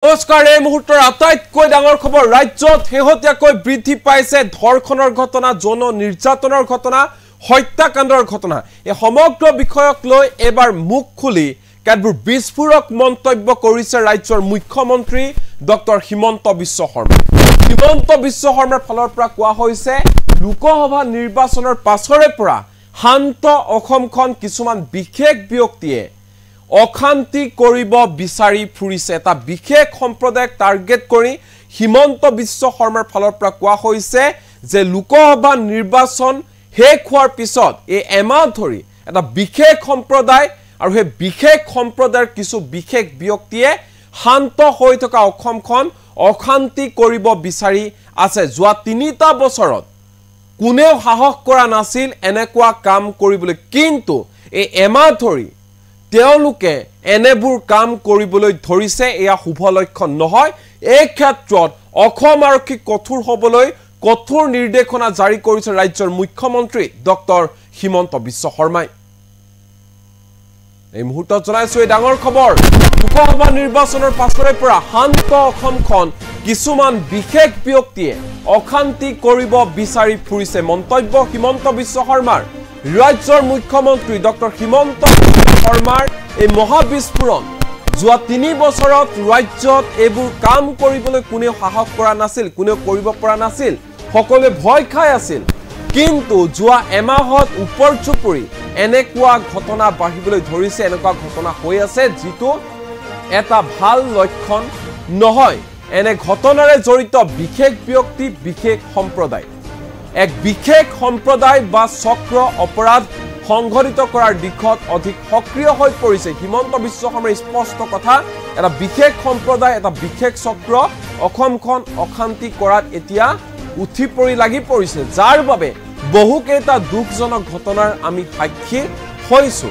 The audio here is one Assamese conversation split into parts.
নমস্কাৰ এই মুহূৰ্তৰ আটাইতকৈ ডাঙৰ খবৰ ৰাজ্যত হেহতিয়াকৈ বৃদ্ধি পাইছে ধৰ্ষণৰ ঘটনা যৌন নিৰ্যাতনৰ ঘটনা হত্যাকাণ্ডৰ ঘটনা এই সমগ্ৰ বিষয়ক লৈ এবাৰ মুখ খুলি কেতবোৰ বিস্ফোৰক মন্তব্য কৰিছে ৰাজ্যৰ মুখ্যমন্ত্ৰী ডক্টৰ হিমন্ত বিশ্ব শৰ্মা শৰ্মাৰ ফালৰ পৰা কোৱা হৈছে লোকসভা নিৰ্বাচনৰ পাছৰে পৰা শান্ত অসমখন কিছুমান বিশেষ ব্যক্তিয়ে অশান্তি কৰিব বিচাৰি ফুৰিছে এটা বিশেষ সম্প্ৰদায়ক টাৰ্গেট কৰি হিমন্ত বিশ্ব শৰ্মাৰ ফালৰ পৰা কোৱা হৈছে যে লোকসভা নিৰ্বাচন শেষ হোৱাৰ পিছত এই এমাহ ধৰি এটা বিশেষ সম্প্ৰদায় আৰু হে বিশেষ সম্প্ৰদায়ৰ কিছু বিশেষ ব্যক্তিয়ে শান্ত হৈ থকা অসমখন অশান্তি কৰিব বিচাৰি আছে যোৱা ৩টা বছৰত কোনেও সাহস কৰা নাছিল এনেকুৱা কাম কৰিবলৈ কিন্তু এই এমাহ ধৰি তেওঁলোকে এনেবোৰ কাম কৰিবলৈ ধৰিছে এয়া শুভ লক্ষণ নহয় এই ক্ষেত্ৰত অসম আৰক্ষী কঠোৰ হ'বলৈ কঠোৰ নিৰ্দেশনা জাৰি কৰিছে ৰাজ্যৰ মুখ্যমন্ত্ৰী ডক্টৰ হিমন্ত বিশ্ব শৰ্মাই এই মুহূৰ্তত জনাইছো এই ডাঙৰ খবৰ লোকসভা নিৰ্বাচনৰ পাছৰে পৰা শান্ত অসমখন কিছুমান বিশেষ ব্যক্তিয়ে অশান্তি কৰিব বিচাৰি ফুৰিছে মন্তব্য হিমন্ত বিশ্ব শৰ্মাৰ ৰাজ্যৰ মুখ্যমন্ত্ৰী ডক্টৰ হিমন্ত শৰ্মাৰ এই মহাবিস্ফোৰণ যোৱা ৩ বছৰত ৰাজ্যত এইবোৰ কাম কৰিবলৈ কোনেও সাহস কৰা নাছিল কোনেও কৰিব পৰা নাছিল সকলোৱে ভয় খাই আছিল কিন্তু যোৱা এমাহত উপৰচুপুৰি এনেকুৱা ঘটনা বাঢ়িবলৈ ধৰিছে এনেকুৱা ঘটনা হৈ আছে যিটো এটা ভাল লক্ষণ নহয় এনে ঘটনাৰে জড়িত বিশেষ ব্যক্তি বিশেষ সম্প্ৰদায় এক বিশেষ সম্প্ৰদায় বা চক্ৰ অপৰাধ সংঘটিত কৰাৰ দিশত অধিক সক্ৰিয় হৈ পৰিছে হিমন্ত বিশ্ব শৰ্মাৰ স্পষ্ট কথা এটা বিশেষ সম্প্ৰদায় এটা বিশেষ চক্ৰ অসমখন অশান্তি কৰাত এতিয়া উঠি পৰি লাগি পৰিছে যাৰ বাবে বহুকেইটা দুখজনক ঘটনাৰ আমি সাক্ষী হৈছো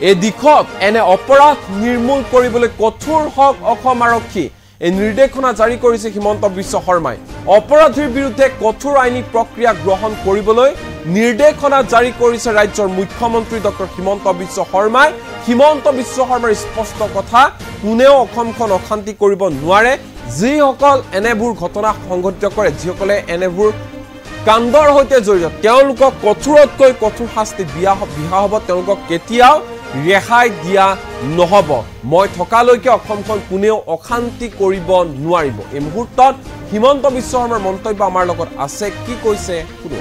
এই দিশত এনে অপৰাধ নিৰ্মূল কৰিবলৈ কঠোৰ হক অসম আৰক্ষী এই নিৰ্দেশনা জাৰি কৰিছে হিমন্ত বিশ্ব শৰ্মাই অপৰাধীৰ বিৰুদ্ধে কঠোৰ আইনী প্ৰক্ৰিয়া গ্ৰহণ কৰিবলৈ নিৰ্দেশনা জাৰি কৰিছে ৰাজ্যৰ মুখ্যমন্ত্ৰী ডক্টৰ হিমন্ত বিশ্ব শৰ্মাই হিমন্ত বিশ্ব শৰ্মাৰ স্পষ্ট কথা কোনেও অসমখন অশান্তি কৰিব নোৱাৰে যিসকল এনেবোৰ ঘটনা সংঘটিত কৰে যিসকলে এনেবোৰ কাণ্ডৰ সৈতে জড়িত তেওঁলোকক কঠোৰতকৈ কঠোৰ শাস্তি বিহা হ'ব তেওঁলোকক কেতিয়াও ৰেহাই দিয়া নহব মই থকালৈকে অসমখন কোনেও অশান্তি কৰিব নোৱাৰিব এই মুহূৰ্তত হিমন্ত বিশ্ব শৰ্মাৰ মন্তব্য আমাৰ লগত আছে কি কৈছে শুনো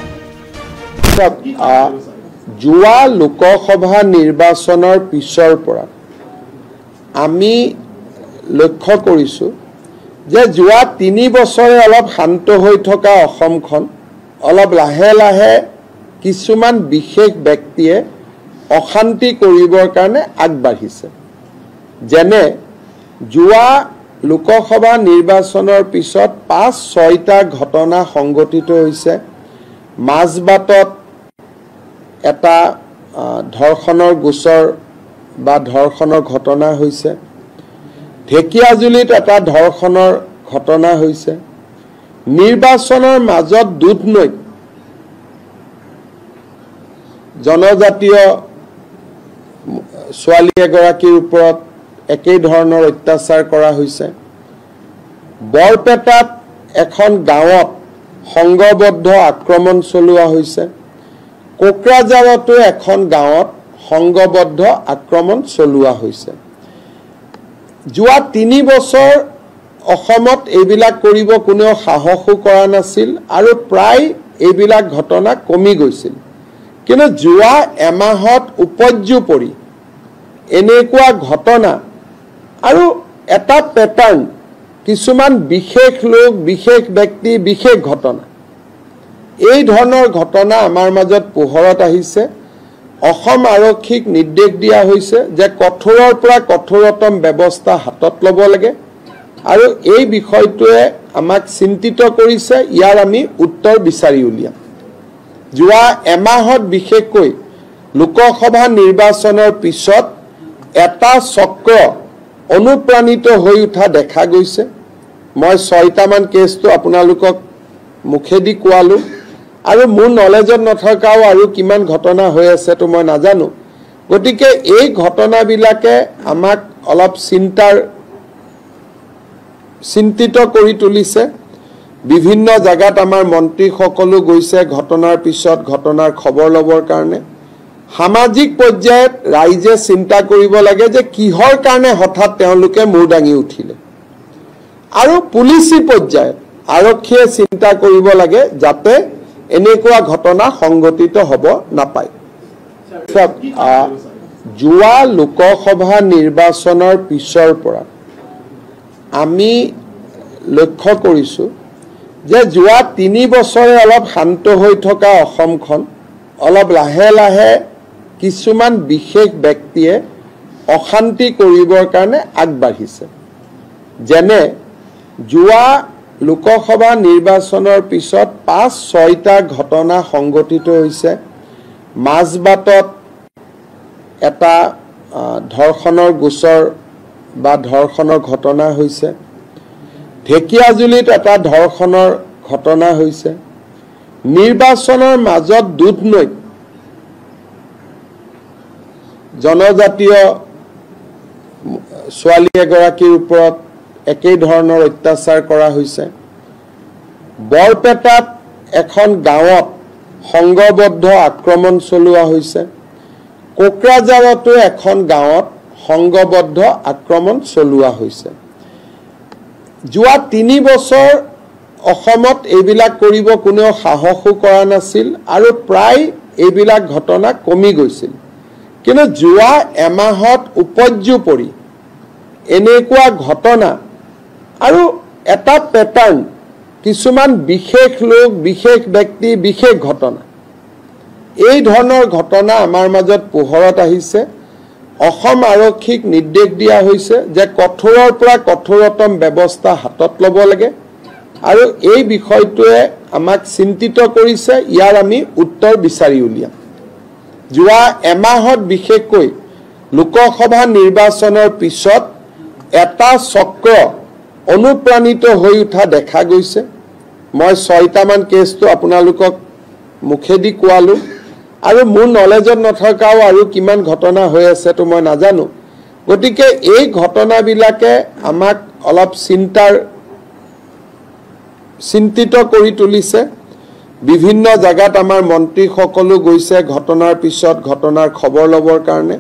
যোৱা লোকসভা নিৰ্বাচনৰ পিছৰ পৰা আমি লক্ষ্য কৰিছো যে যোৱা ৩ বছৰে অলপ শান্ত হৈ থকা অসমখন অলপ লাহে লাহে কিছুমান বিশেষ ব্যক্তিয়ে অশান্তি কৰিবৰ কাৰণে আগবাঢ়িছে যেনে যোৱা লোকসভা নিৰ্বাচনৰ পিছত ৫-৬টা ঘটনা সংঘটিত হৈছে মাজবাটত এটা ধৰ্ষণৰ গোচৰ বা ধৰ্ষণৰ ঘটনা হৈছে ঢেকিয়াজুলিত এটা ধৰ্ষণৰ ঘটনা হৈছে নিৰ্বাচনৰ মাজত দুধনৈত জনজাতীয় ছোৱালী এগৰাকীৰ ওপৰত একেই ধৰণৰ অত্যাচাৰ কৰা হৈছে বৰপেটাত এখন গাঁৱত সংঘবদ্ধ আক্ৰমণ চলোৱা হৈছে কোকৰাঝাৰতো এখন গাঁৱত সংঘবদ্ধ আক্ৰমণ চলোৱা হৈছে যোৱা ৩ বছৰ অসমত এইবিলাক কৰিব কোনেও সাহসো কৰা নাছিল আৰু প্ৰায় এইবিলাক ঘটনা কমি গৈছিল কিন্তু যোৱা এমাহত উপৰ্যুপৰি এনেকুৱা ঘটনা আৰু এটা প্যাটাৰ্ন কিছুমান বিশেষ লোক বিশেষ ব্যক্তি বিশেষ ঘটনা এই ধৰণৰ ঘটনা আমাৰ মাজত পোহৰত আহিছে অসম আৰক্ষীক নিৰ্দেশ দিয়া হৈছে যে কঠোৰৰ পৰা কঠোৰতম ব্যৱস্থা হাতত ল'ব লাগে আৰু এই বিষয়টোৱে আমাক চিন্তিত কৰিছে ইয়াৰ আমি উত্তৰ বিচাৰি উলিয়াম যোৱা এমাহত বিশেষকৈ লোকসভা নিৰ্বাচনৰ পিছত এটা চক্ৰ অনুপ্ৰাণিত হৈ উঠা দেখা গৈছে মই ৬টামান কেছটো আপোনালোকক মুখেদি কোৱালো আৰু মোৰ নলেজত নথকাও আৰু কিমান ঘটনা হৈ আছে তো মই নাজানো গতিকে এই ঘটনাবিলাকে আমাক অলপ চিন্তাৰ চিন্তিত কৰি তুলিছে। বিভিন্ন জায়গাত আমাৰ মন্ত্ৰী সকলো গৈছে ঘটনাৰ পিছত ঘটনাৰ খবৰ লবৰ কাৰণে। সামাজিক পৰ্যায়ত ৰাইজে চিন্তা কৰিব লাগে যে কিহৰ কাৰণে হঠাৎ তেওঁলোকে মূৰ দাঙি উঠিলে, আৰু পুলিচি পৰ্যায়ত আৰক্ষীয়ে চিন্তা কৰিব লাগে যাতে এনেকুৱা ঘটনা সংঘটিত হ'ব নাপায়। যোৱা লোকসভা নিৰ্বাচনৰ পিছৰ পৰা আমি লক্ষ্য কৰিছোঁ যে যোৱা 3 বছৰে অলপ শান্ত হৈ থকা অসমখন অলপ লাহে লাহে কিছুমান বিশেষ ব্যক্তিয়ে অশান্তি কৰিবৰ কাৰণে আগবাঢ়িছে। যেনে যোৱা লোকসভা নিৰ্বাচনৰ পিছত 5-6টা ঘটনা সংঘটিত হৈছে। মাজবাটত এটা ধৰ্ষণৰ গোচৰ বা ধৰ্ষণৰ ঘটনা হৈছে। ঢেকিয়াজুলিত এটা ধৰ্ষণৰ ঘটনা হৈছে। নিৰ্বাচনৰ মাজত দুধনৈত জনজাতীয় ছোৱালী এগৰাকীৰ ওপৰত একেই ধৰণৰ অত্যাচাৰ কৰা হৈছে। বৰপেটাত এখন গাঁৱত সংঘবদ্ধ আক্ৰমণ চলোৱা হৈছে। কোকৰাঝাৰতো এখন গাঁৱত সংঘবদ্ধ আক্ৰমণ চলোৱা হৈছে। যোৱা 3 বছৰ অসমত এইবিলাক কৰিব কোনেও সাহসো কৰা নাছিল আৰু প্ৰায় এইবিলাক ঘটনা কমি গৈছিল। কিন্তু যোৱা এমাহত উপৰ্যুপৰি এনেকুৱা ঘটনা আৰু এটা পেটাৰ্ণ, কিছুমান বিশেষ লোক, বিশেষ ব্যক্তি, বিশেষ ঘটনা, এই ধৰণৰ ঘটনা আমাৰ মাজত পোহৰত আহিছে। অসম আৰক্ষীক নিৰ্দেশ দিয়া হৈছে যে কঠোৰৰ পৰা কঠোৰতম ব্যৱস্থা হাতত ল'ব লাগে, আৰু এই বিষয়টোৱে আমাক চিন্তিত কৰিছে। ইয়াৰ আমি উত্তৰ বিচাৰি উলিয়াম। যোৱা এমাহত বিশেষকৈ লোকসভা নিৰ্বাচনৰ পিছত এটা চক্ৰ অনুপ্ৰাণিত হৈ উঠা দেখা গৈছে। মই 6টামান কেছটো আপোনালোকক মুখেদি কোৱালোঁ, আৰু মোৰ নলেজত নথকাও আৰু কিমান ঘটনা হৈ আছেতো মই নাজানো। গতিকে এই ঘটনাবিলাকে আমাক অলপ চিন্তিত কৰি তুলিছে। বিভিন্ন জায়গাত আমাৰ মন্ত্ৰী সকলো গৈছে ঘটনাৰ পিছত ঘটনাৰ খবৰ লবৰ কাৰণে।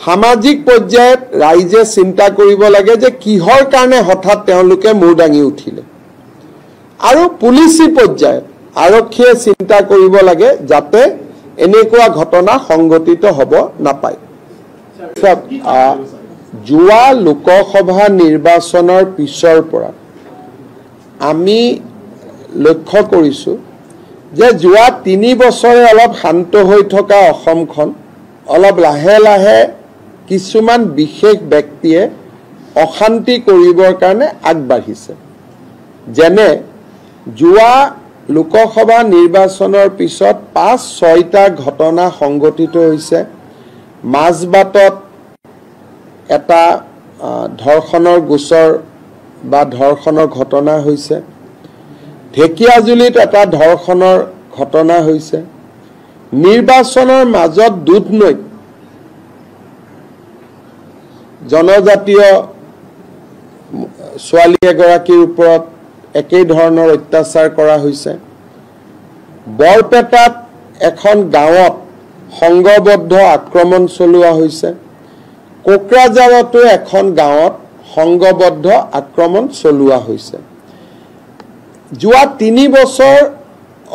সামাজিক পৰ্যায়ত ৰাইজে চিন্তা কৰিব লাগে যে কিহৰ কাৰণে হঠাৎ তেওঁলোকে মূৰ দাঙি উঠিলে, আৰু পুলিচি পৰ্যায়ত আৰক্ষীয়ে চিন্তা কৰিব লাগে যাতে এনেকুৱা ঘটনা সংঘটিত হ'ব নাপায়। যোৱা লোকসভা নিৰ্বাচনৰ পিছৰ পৰা আমি লক্ষ্য কৰিছোঁ যে যোৱা 3 বছৰে অলপ শান্ত হৈ থকা অসমখন অলপ লাহে লাহে কিছুমান বিশেষ ব্যক্তিয়ে অশান্তি কৰিবৰ কাৰণে আগবাঢ়িছে। যেনে যোৱা লোকসভা নিৰ্বাচনৰ পিছত 5-6টা ঘটনা সংঘটিত হৈছে। মাজবাটত এটা ধৰ্ষণৰ গোচৰ বা ধৰ্ষণৰ ঘটনা হৈছে। ঢেকিয়াজুলিত এটা ধৰ্ষণৰ ঘটনা হৈছে। নিৰ্বাচনৰ মাজত দুধনৈত জনজাতীয় ছোৱালী এগৰাকীৰ ওপৰত একেই ধৰণৰ অত্যাচাৰ কৰা হৈছে। বৰপেটাত এখন গাঁৱত সংঘবদ্ধ আক্ৰমণ চলোৱা হৈছে। কোকৰাঝাৰতো এখন গাঁৱত সংঘবদ্ধ আক্ৰমণ চলোৱা হৈছে। যোৱা 3 বছৰ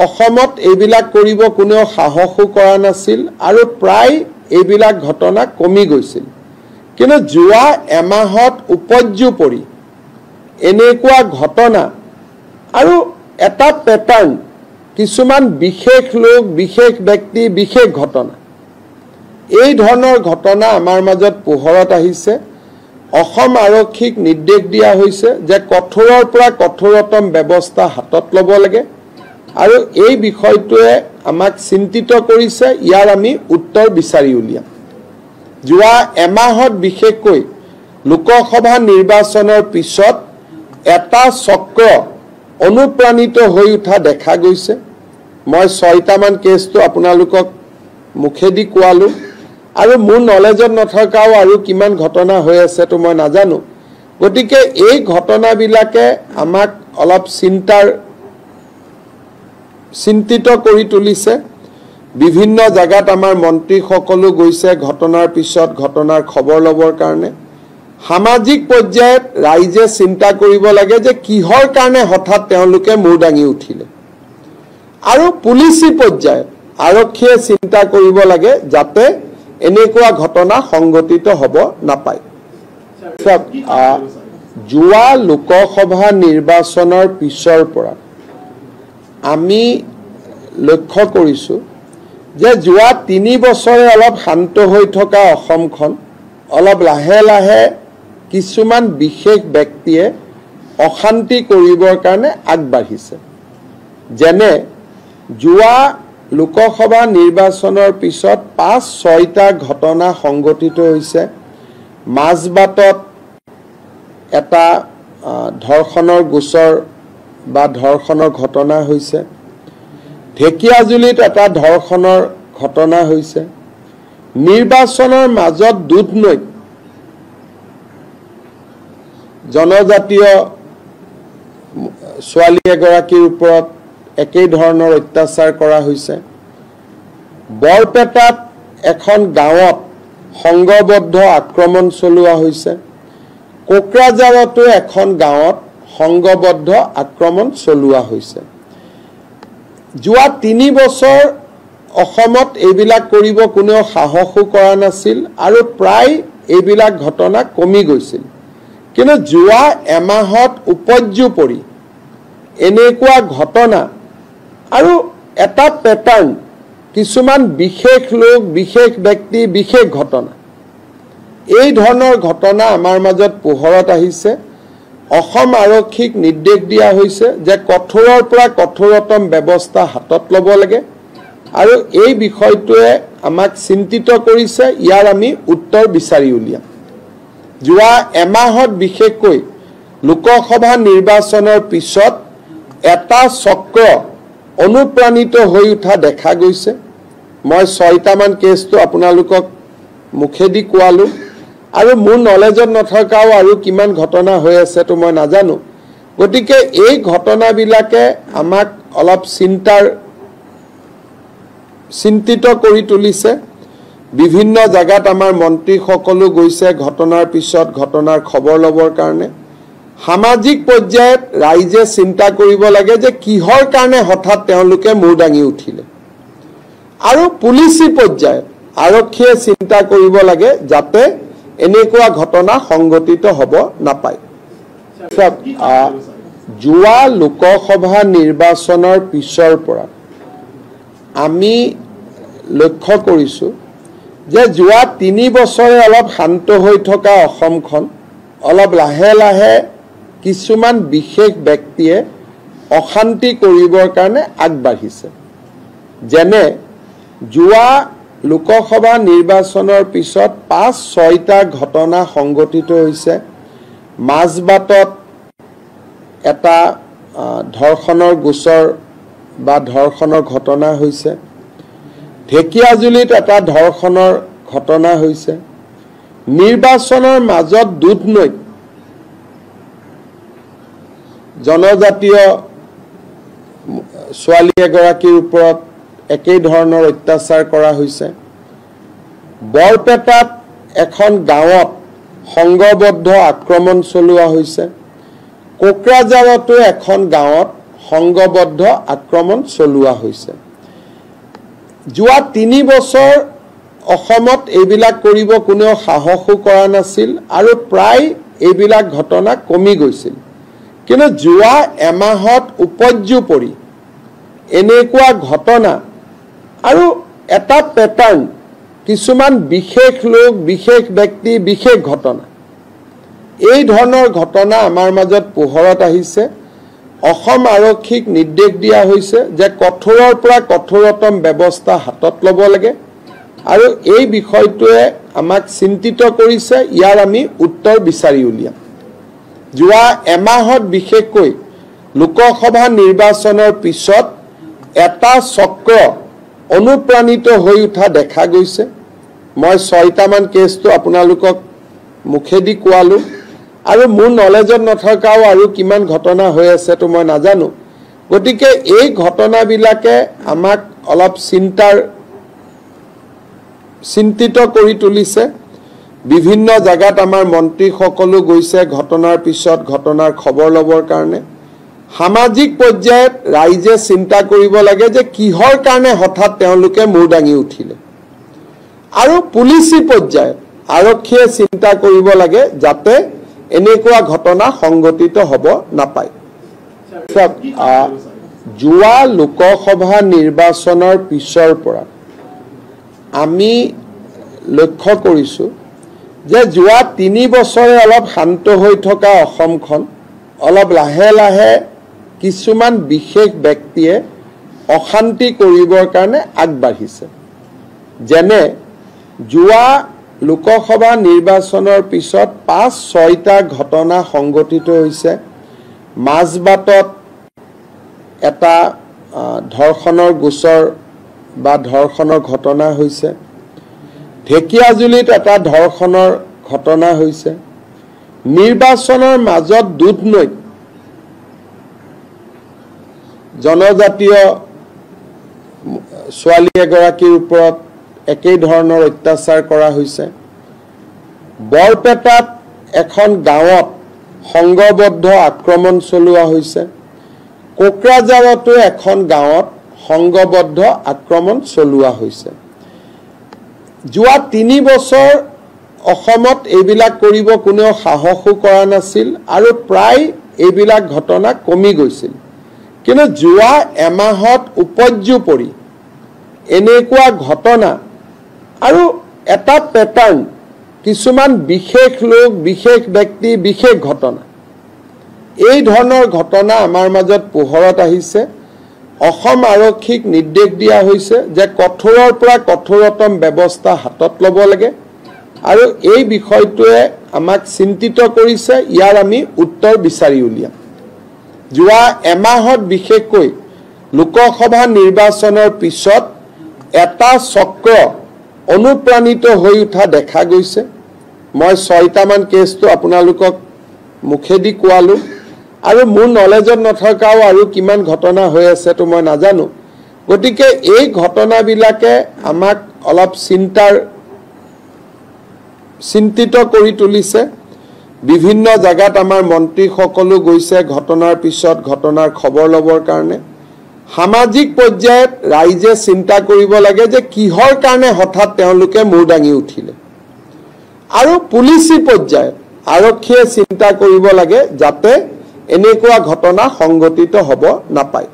অসমত এইবিলাক কৰিব কোনেও সাহসো কৰা নাছিল, আৰু প্ৰায় এইবিলাক ঘটনা কমি গৈছিল। কিন্তু যোৱা এমাহত উপৰ্যুপৰি এনেকুৱা ঘটনা আৰু এটা পেটাৰ্ণ, কিছুমান বিশেষ লোক, বিশেষ ব্যক্তি, বিশেষ ঘটনা, এই ধৰণৰ ঘটনা আমাৰ মাজত পোহৰত আহিছে। অসম আৰক্ষীক নিৰ্দেশ দিয়া হৈছে যে কঠোৰৰ পৰা কঠোৰতম ব্যৱস্থা হাতত ল'ব লাগে, আৰু এই বিষয়টোৱে আমাক চিন্তিত কৰিছে। ইয়াৰ আমি উত্তৰ বিচাৰি উলিয়াম। যোৱা এমাহত বিশেষকৈ লোকসভা নিৰ্বাচনৰ পিছত এটা চক্ৰ অনুপ্ৰাণিত হৈ উঠা দেখা গৈছে। মই 6টামান কেছটো আপোনালোকক মুখেদি কোৱালোঁ, আৰু মোৰ নলেজত নথকাও আৰু কিমান ঘটনা হৈ আছেতো মই নাজানো। গতিকে এই ঘটনাবিলাকে আমাক অলপ চিন্তিত কৰি তুলিছে। বিভিন্ন জায়গাত আমাৰ মন্ত্ৰীসকলো গৈছে ঘটনাৰ পিছত ঘটনাৰ খবৰ ল'বৰ কাৰণে। সামাজিক পৰ্যায়ত ৰাইজে চিন্তা কৰিব লাগে যে কিহৰ কাৰণে হঠাৎ তেওঁলোকে মূৰ দাঙি উঠিলে, আৰু পুলিচি পৰ্যায়ত আৰক্ষীয়ে চিন্তা কৰিব লাগে যাতে এনেকুৱা ঘটনা সংঘটিত হ'ব নাপায়। যোৱা লোকসভা নিৰ্বাচনৰ পিছৰ পৰা আমি লক্ষ্য কৰিছোঁ যে যোৱা 3 বছৰে অলপ শান্ত হৈ থকা অসমখন অলপ লাহে লাহে কিছুমান বিশেষ ব্যক্তিয়ে অশান্তি কৰিবৰ কাৰণে আগবাঢ়িছে। যেনে যোৱা লোকসভা নিৰ্বাচনৰ পিছত 5-6টা ঘটনা সংঘটিত হৈছে। মাজবাটত এটা ধৰ্ষণৰ গোচৰ বা ধৰ্ষণৰ ঘটনা হৈছে। ঢেকিয়াজুলিত এটা ধৰ্ষণৰ ঘটনা হৈছে। নিৰ্বাচনৰ মাজত দুধনৈত জনজাতীয় ছোৱালী এগৰাকীৰ ওপৰত একেই ধৰণৰ অত্যাচাৰ কৰা হৈছে। বৰপেটাত এখন গাঁৱত সংঘবদ্ধ আক্ৰমণ চলোৱা হৈছে। কোকৰাঝাৰতো এখন গাঁৱত সংঘবদ্ধ আক্ৰমণ চলোৱা হৈছে। যোৱা 3 বছৰ অসমত এইবিলাক কৰিব কোনেও সাহসো কৰা নাছিল আৰু প্ৰায় এইবিলাক ঘটনা কমি গৈছিল। কিন্তু যোৱা এমাহত উপৰ্যুপৰি এনেকুৱা ঘটনা আৰু এটা পেটাৰ্ণ, কিছুমান বিশেষ লোক, বিশেষ ব্যক্তি, বিশেষ ঘটনা, এই ধৰণৰ ঘটনা আমাৰ মাজত পোহৰত আহিছে। অসম আৰক্ষীক নিৰ্দেশ দিয়া হৈছে যে কঠোৰৰ পৰা কঠোৰতম ব্যৱস্থা হাতত ল'ব লাগে, আৰু এই বিষয়টোৱে আমাক চিন্তিত কৰিছে। ইয়াৰ আমি উত্তৰ বিচাৰি উলিয়াম। যোৱা এমাহত বিশেষকৈ লোকসভা নিৰ্বাচনৰ পিছত এটা চক্ৰ অনুপ্ৰাণিত হৈ উঠা দেখা গৈছে। মই 6টামান কেছটো আপোনালোকক মুখেদি কোৱালোঁ, আৰু মোৰ নলেজত নথকাও আৰু কিমান ঘটনা হৈ আছেতো মই নাজানো। গতিকে এই ঘটনাবিলাকে আমাক অলপ চিন্তিত কৰি তুলিছে। বিভিন্ন জায়গাত আমাৰ মন্ত্ৰীসকলো গৈছে ঘটনাৰ পিছত ঘটনাৰ খবৰ ল'বৰ কাৰণে। সামাজিক পৰ্যায়ত ৰাইজে চিন্তা কৰিব লাগে যে কিহৰ কাৰণে হঠাৎ তেওঁলোকে মূৰ দাঙি উঠিলে, আৰু পুলিচি পৰ্যায়ত আৰক্ষীয়ে চিন্তা কৰিব লাগে যাতে এনেকুৱা ঘটনা সংঘটিত হ'ব নাপায়। যোৱা লোকসভা নিৰ্বাচনৰ পিছৰ পৰা আমি লক্ষ্য কৰিছোঁ যে যোৱা 3 বছৰে অলপ শান্ত হৈ থকা অসমখন অলপ লাহে লাহে কিছুমান বিশেষ ব্যক্তিয়ে অশান্তি কৰিবৰ কাৰণে আগবাঢ়িছে। যেনে যোৱা লোকসভা নিৰ্বাচনৰ পিছত 5-6টা ঘটনা সংঘটিত হৈছে। মাজবাটত এটা ধৰ্ষণৰ গোচৰ বা ধৰ্ষণৰ ঘটনা হৈছে। ঢেকিয়াজুলিত এটা ধৰ্ষণৰ ঘটনা হৈছে। নিৰ্বাচনৰ মাজত দুধনৈত জনজাতীয় ছোৱালী এগৰাকীৰ ওপৰত একেই ধৰণৰ অত্যাচাৰ কৰা হৈছে। বৰপেটাত এখন গাঁৱত সংঘবদ্ধ আক্ৰমণ চলোৱা হৈছে। কোকৰাঝাৰতো এখন গাঁৱত সংঘবদ্ধ আক্ৰমণ চলোৱা হৈছে। যোৱা 3 বছৰ অসমত এইবিলাক কৰিব কোনেও সাহসো কৰা নাছিল, আৰু প্ৰায় এইবিলাক ঘটনা কমি গৈছিল। কিন্তু যোৱা এমাহত উপৰ্যুপৰি এনেকুৱা ঘটনা আৰু এটা পেটাৰ্ণ, কিছুমান বিশেষ লোক, বিশেষ ব্যক্তি, বিশেষ ঘটনা, এই ধৰণৰ ঘটনা আমাৰ মাজত পোহৰত আহিছে। অসম আৰক্ষীক নিৰ্দেশ দিয়া হৈছে যে কঠোৰৰ পৰা কঠোৰতম ব্যৱস্থা হাতত ল'ব লাগে, আৰু এই বিষয়টোৱে আমাক চিন্তিত কৰিছে। ইয়াৰ আমি উত্তৰ বিচাৰি উলিয়াম। যোৱা এমাহত বিশেষকৈ লোকসভা নিৰ্বাচনৰ পিছত এটা চক্ৰ অনুপ্ৰাণিত হৈ উঠা দেখা গৈছে। মই 6টামান কেছটো আপোনালোকক মুখেদি কোৱালোঁ, আৰু মোৰ নলেজত নথকাও আৰু কিমান ঘটনা হৈ আছে তো মই নাজানো গতিকে এই ঘটনাবিলাকে আমাক অলপ চিন্তিত কৰি তুলিছে বিভিন্ন জায়গাত আমাৰ মন্ত্ৰী সকলো গৈছে ঘটনাৰ পিছত ঘটনাৰ খবৰ লবৰ কাৰণে সামাজিক পৰ্যায়ত ৰাইজে চিন্তা কৰিব লাগে যে কিহৰ কাৰণে হঠাৎ তেওঁলোকে মূৰ দাঙি উঠিলে আৰু পুলিচি পৰ্যায়ত আৰক্ষীয়ে চিন্তা কৰিব লাগে যাতে এনেকুৱা ঘটনা সংঘটিত হ'ব নাপায় যোৱা লোকসভা নিৰ্বাচনৰ পিছৰ পৰা আমি লক্ষ্য কৰিছো যে যোৱা 3 বছৰে অলপ শান্ত হৈ থকা অসমখন অলপ লাহে লাহে কিছুমান বিশেষ ব্যক্তিয়ে অশান্তি কৰিবৰ কাৰণে আগবাঢ়িছে যেনে যোৱা লোকসভা নিৰ্বাচনৰ পিছত 5-6টা ঘটনা সংঘটিত হৈছে মাজবাটত এটা ধৰ্ষণৰ গোচৰ বা ধৰ্ষণৰ ঘটনা হৈছে ঢেকিয়াজুলিত এটা ধৰ্ষণৰ ঘটনা হৈছে নিৰ্বাচনৰ মাজত দুধনৈত জনজাতীয় ছোৱালী এগৰাকীৰ ওপৰত একেই ধৰণৰ অত্যাচাৰ কৰা হৈছে বৰপেটাত এখন গাঁৱত সংঘবদ্ধ আক্ৰমণ চলোৱা হৈছে কোকৰাঝাৰতো এখন গাঁৱত সংঘবদ্ধ আক্ৰমণ চলোৱা হৈছে যোৱা 3 বছৰ অসমত এইবিলাক কৰিব কোনেও সাহসো কৰা নাছিল আৰু প্ৰায় এইবিলাক ঘটনা কমি গৈছিল কিন্তু যোৱা এমাহত উপৰ্যুপৰি এনেকুৱা ঘটনা আৰু এটা প্যাটাৰ্ন কিছুমান বিশেষ লোক বিশেষ ব্যক্তি বিশেষ ঘটনা এই ধৰণৰ ঘটনা আমাৰ মাজত পোহৰত আহিছে অসম আৰক্ষীক নিৰ্দেশ দিয়া হৈছে যে কঠোৰৰ পৰা কঠোৰতম ব্যৱস্থা হাতত ল'ব লাগে আৰু এই বিষয়টোৱে আমাক চিন্তিত কৰিছে ইয়াৰ আমি উত্তৰ বিচাৰি উলিয়াম যোৱা এমাহত বিশেষকৈ লোকসভা নিৰ্বাচনৰ পিছত এটা চক্ৰ অনুপ্ৰাণিত হৈ উঠা দেখা গৈছে মই 6টামান কেছটো আপোনালোকক মুখেদি কোৱালো আৰু মোৰ নলেজত নথকাও আৰু কিমান ঘটনা হৈ আছে তো মই নাজানো গতিকে এই ঘটনাবিলাকে আমাক অলপ চিন্তিত কৰি তুলিছে বিভিন্ন জায়গাত আমাৰ মন্ত্ৰী সকলো গৈছে ঘটনাৰ পিছত ঘটনাৰ খবৰ লবৰ কাৰণে সামাজিক পৰ্যায়ত ৰাইজে চিন্তা কৰিব লাগে যে কিহৰ কাৰণে হঠাৎ তেওঁলোকে মূৰ দাঙি উঠিলে আৰু পুলিচি পৰ্যায়ত আৰক্ষীয়ে চিন্তা কৰিব লাগে যাতে এনেকুৱা ঘটনা সংঘটিত হ'ব নাপায়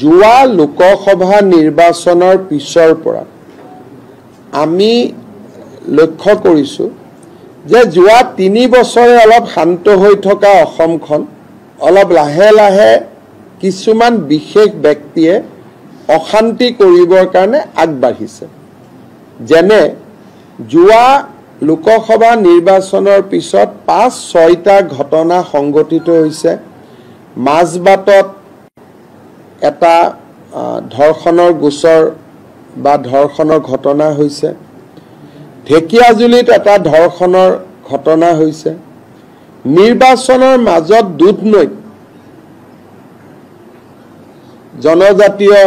যোৱা লোকসভা নিৰ্বাচনৰ পিছৰ পৰা আমি লক্ষ্য কৰিছো যে যোৱা 3 বছৰে অলপ শান্ত হৈ থকা অসমখন অলপ লাহে লাহে কিছুমান বিশেষ ব্যক্তিয়ে অশান্তি কৰিবৰ কাৰণে আগবাঢ়িছে যেনে যোৱা লোকসভা নিৰ্বাচনৰ পিছত 5-6টা ঘটনা সংঘটিত হৈছে মাজবাটত এটা ধৰ্ষণৰ গোচৰ বা ধৰ্ষণৰ ঘটনা হৈছে ঢেকিয়াজুলিত এটা ধৰ্ষণৰ ঘটনা হৈছে নিৰ্বাচনৰ মাজত দুধনৈত জনজাতীয়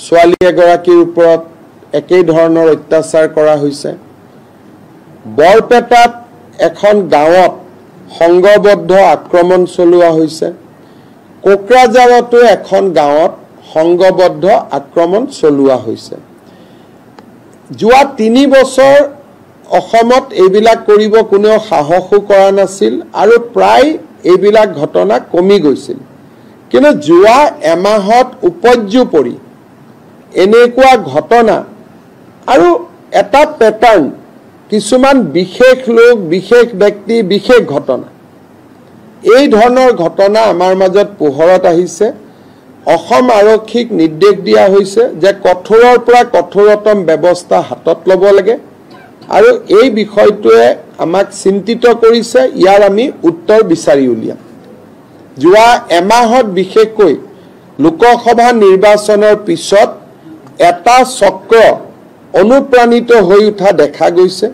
ছোৱালী এগৰাকীৰ ওপৰত একেই ধৰণৰ অত্যাচাৰ কৰা হৈছে বৰপেটাত এখন গাঁৱত সংঘবদ্ধ আক্ৰমণ চলোৱা হৈছে কোকৰাঝাৰতো এখন গাঁৱত সংঘবদ্ধ আক্ৰমণ চলোৱা হৈছে যোৱা 3 বছৰ অসমত এইবিলাক কৰিব কোনেও সাহসো কৰা নাছিল আৰু প্ৰায় এইবিলাক ঘটনা কমি গৈছিল কিন্তু যোৱা এমাহত উপৰ্যুপৰি এনেকুৱা ঘটনা আৰু এটা প্যাটাৰ্ন কিছুমান বিশেষ লোক বিশেষ ব্যক্তি বিশেষ ঘটনা এই ধৰণৰ ঘটনা আমাৰ মাজত পোহৰত আহিছে অসম আৰক্ষীক নিৰ্দেশ দিয়া হৈছে যে কঠোৰৰ পৰা কঠোৰতম ব্যৱস্থা হাতত ল'ব লাগে আৰু এই বিষয়টোৱে আমাক চিন্তিত কৰিছে ইয়াৰ আমি উত্তৰ বিচাৰি উলিয়াম যোৱা এমাহত বিশেষকৈ লোকসভা নিৰ্বাচনৰ পিছত এটা চক্ৰ অনুপ্ৰাণিত হৈ উঠা দেখা গৈছে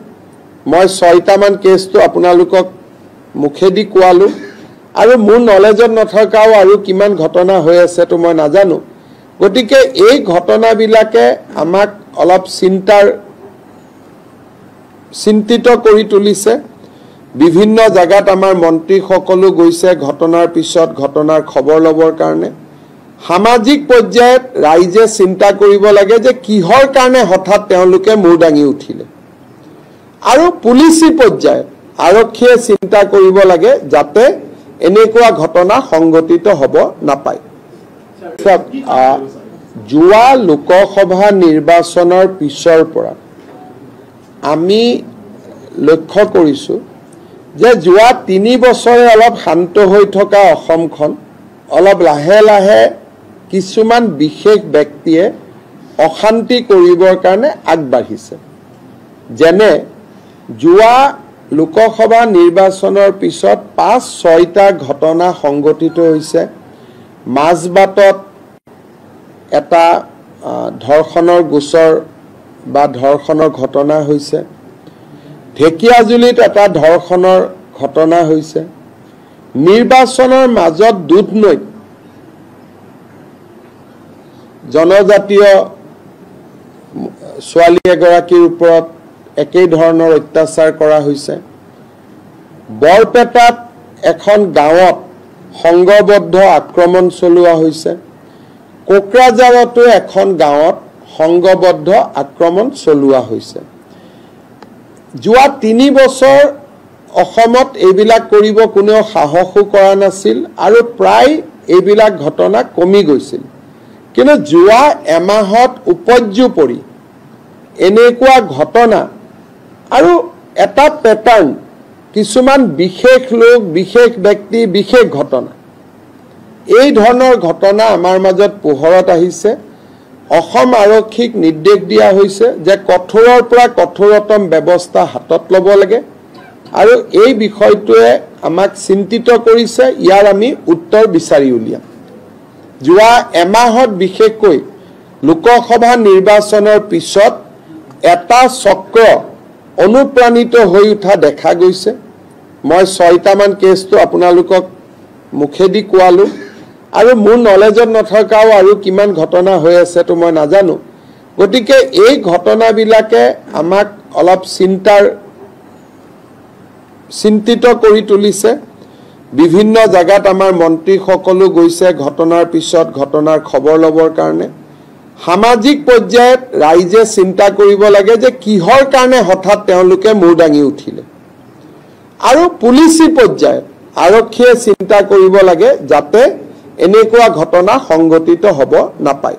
মই 6টামান কেছটো আপোনালোকক মুখেদি কোৱালো আৰু মোৰ নলেজত নথকাও আৰু কিমান ঘটনা হৈ আছে তো মই নাজানো গতিকে এই ঘটনাবিলাকে আমাক অলপ চিন্তিত কৰি তুলিছে বিভিন্ন জায়গাত আমাৰ মন্ত্ৰী সকলো গৈছে ঘটনাৰ পিছত ঘটনাৰ খবৰ লবৰ কাৰণে সামাজিক পৰ্যায়ত ৰাইজে চিন্তা কৰিব লাগে যে কিহৰ কাৰণে হঠাৎ তেওঁলোকে মূৰ দাঙি উঠিলে আৰু পুলিচি পৰ্যায়ত আৰক্ষীয়ে চিন্তা কৰিব লাগে যাতে এনেকুৱা ঘটনা সংঘটিত হ'ব নাপায় যোৱা লোকসভা নিৰ্বাচনৰ পিছৰ পৰা আমি লক্ষ্য কৰিছোঁ যে যোৱা 3 বছৰে অলপ শান্ত হৈ থকা অসমখন অলপ লাহে লাহে কিছুমান বিশেষ ব্যক্তিয়ে অশান্তি কৰিবৰ কাৰণে আগবাঢ়িছে যেনে যোৱা লোকসভা নিৰ্বাচনৰ পিছত 5-6টা ঘটনা সংঘটিত হৈছে মাজবাটত এটা ধৰ্ষণৰ গোচৰ বা ধৰ্ষণৰ ঘটনা হৈছে ঢেকিয়াজুলিত এটা ধৰ্ষণৰ ঘটনা হৈছে নিৰ্বাচনৰ মাজত দুধনৈত জনজাতীয় ছোৱালী এগৰাকীৰ ওপৰত একেই ধৰণৰ অত্যাচাৰ কৰা হৈছে বৰপেটাত এখন গাঁৱত সংঘবদ্ধ আক্ৰমণ চলোৱা হৈছে কোকৰাঝাৰতো এখন গাঁৱত সংঘবদ্ধ আক্ৰমণ চলোৱা হৈছে যোৱা 3 বছৰ অসমত এইবিলাক কৰিব কোনেও সাহসো কৰা নাছিল আৰু প্ৰায় এইবিলাক ঘটনা কমি গৈছিল কিন্তু যোৱা এমাহত উপৰ্যুপৰি এনেকুৱা ঘটনা আৰু এটা প্যাটাৰ্ন কিছুমান বিশেষ লোক বিশেষ ব্যক্তি বিশেষ ঘটনা এই ধৰণৰ ঘটনা আমাৰ মাজত পোহৰত আহিছে অসম আৰক্ষীক নিৰ্দেশ দিয়া হৈছে যে কঠোৰৰ পৰা কঠোৰতম ব্যৱস্থা হাতত ল'ব লাগে আৰু এই বিষয়টোৱে আমাক চিন্তিত কৰিছে ইয়াৰ আমি উত্তৰ বিচাৰি উলিয়াম যোৱা এমাহত বিশেষকৈ লোকসভা নিৰ্বাচনৰ পিছত এটা চক্ৰ অনুপ্ৰাণিত হৈ উঠা দেখা গৈছে মই 6টামান কেছটো আপোনালোকক মুখেদি কোৱালো আৰু মোৰ নলেজত নথকাও আৰু কিমান ঘটনা হৈ আছে তো মই নাজানো গতিকে এই ঘটনাবিলাকে আমাক অলপ চিন্তিত কৰি তুলিছে বিভিন্ন জায়গাত আমাৰ মন্ত্ৰী সকলো গৈছে ঘটনাৰ পিছত ঘটনাৰ খবৰ লবৰ কাৰণে সামাজিক পৰ্যায়ত ৰাইজে চিন্তা কৰিব লাগে যে কিহৰ কাৰণে হঠাৎ তেওঁলোকে মূৰ দাঙি উঠিলে আৰু পুলিচি পৰ্যায়ত আৰক্ষীয়ে চিন্তা কৰিব লাগে যাতে এনেকুৱা ঘটনা সংঘটিত হ'ব নাপায়